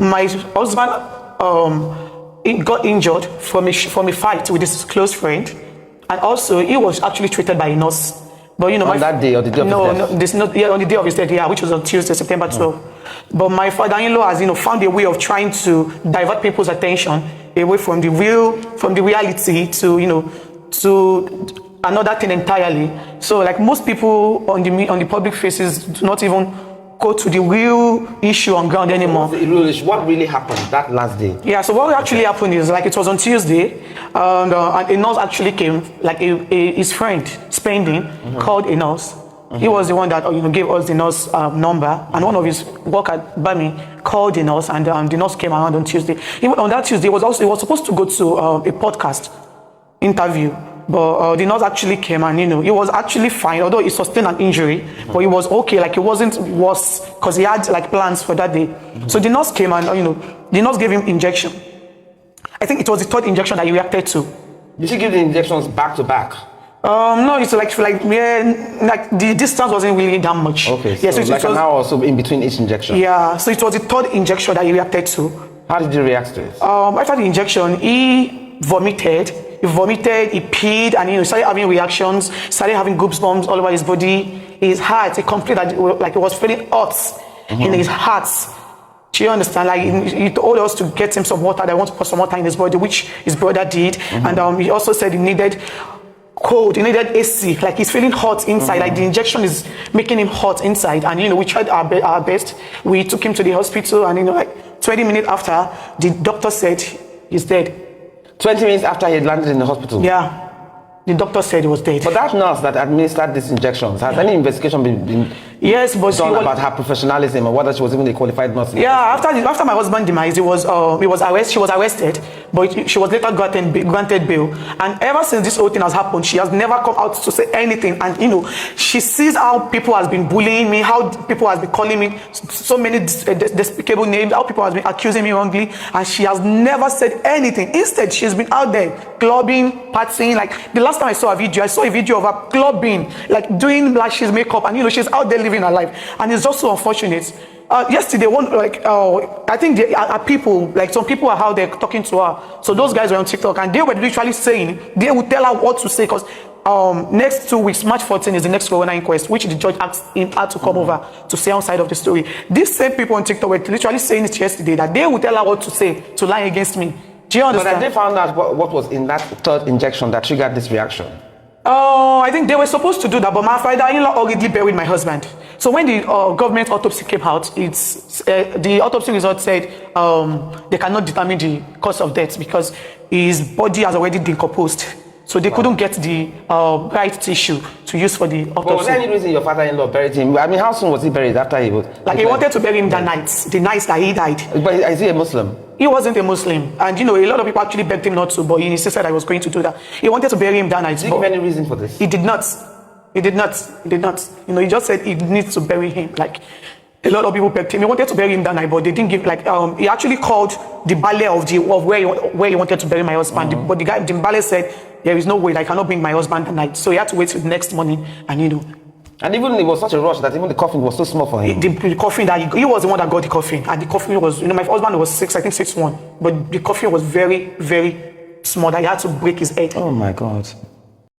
My husband he got injured from a fight with his close friend, and also he was actually treated by a nurse. But on that day or the day of his death? On the day of his death, yeah, which was on Tuesday, September 12th. But my father-in-law has, found a way of trying to divert people's attention away from the reality to another thing entirely. So, like most people on the public faces do not even go to the real issue on ground anymore. What really happened that last day? Yeah, so what actually happened is, like, it was on Tuesday, and a nurse actually came, like his friend, Spending, called a nurse. He was the one that gave us the nurse number, and one of his workers at Bami called the nurse, and the nurse came around on Tuesday. On that Tuesday, he was supposed to go to a podcast interview, but the nurse actually came, and he was actually fine, although he sustained an injury, but he was okay. Like, it wasn't worse because he had like plans for that day. So the nurse came, and the nurse gave him injection. I think it was the third injection that he reacted to. Did she give the injections back to back? No, it's like the distance wasn't really that much. Okay, so it was an hour or so in between each injection. Yeah, so it was the third injection that he reacted to. How did you react to it? After the injection, he vomited, he peed, and he started having reactions, started having goosebumps all over his body. His heart, he complained that like it was feeling hot in his heart. Do you understand? Like, he told us to get him some water. They want to put some water in his body, which his brother did. And he also said he needed cold, he needed AC. Like, he's feeling hot inside. Like, the injection is making him hot inside. And we tried our best. We took him to the hospital, and like 20 minutes after, the doctor said he's dead. 20 minutes after he had landed in the hospital? Yeah. The doctor said he was dead. But that nurse that administered these injections, has any investigation been yes, but done about her professionalism or whether she was even a qualified nurse? Yeah, after my husband's demise, she was arrested, but she was later granted bail. And ever since this whole thing has happened, she has never come out to say anything. And she sees how people has been bullying me, how people has been calling me so many despicable names, how people has been accusing me wrongly, and she has never said anything. Instead, she's been out there clubbing, partying. Like, the last time I saw a video of her clubbing, like doing lashes, makeup, and she's out there living her life. And it's just so unfortunate. Yesterday, I think some people are out there talking to her. So those guys were on TikTok, and they were literally saying they would tell her what to say, because next 2 weeks, March 14 is the next coroner inquest, which the judge asked him to come over to say on side of the story. These same people on TikTok were literally saying it yesterday, that they would tell her what to say to lie against me. Do you understand? But they found out what was in that third injection that triggered this reaction. I think they were supposed to do that, but my father-in-law already buried my husband. So when the government autopsy came out, the autopsy result said they cannot determine the cause of death because his body has already decomposed. So they couldn't get the right tissue to use for the autopsy. But was there any reason your father-in-law buried him? I mean, how soon was he buried after he was... He wanted to bury him the night that he died. But is he a Muslim? He wasn't a Muslim. And, a lot of people actually begged him not to, but he insisted I was going to do that. He wanted to bury him that night. Did he give any reason for this? He did not. He he just said he needs to bury him. Like, a lot of people begged him. He wanted to bury him that night, but they didn't give, he actually called the Bale of where he wanted to bury my husband. But the Bale said, there is no way I cannot bring my husband that night. So he had to wait till the next morning, and And even it was such a rush that even the coffin was so small for him. The coffin that he was the one that got the coffin, and the coffin was, my husband was 6'1", but the coffin was very, very small that he had to break his head. Oh my God.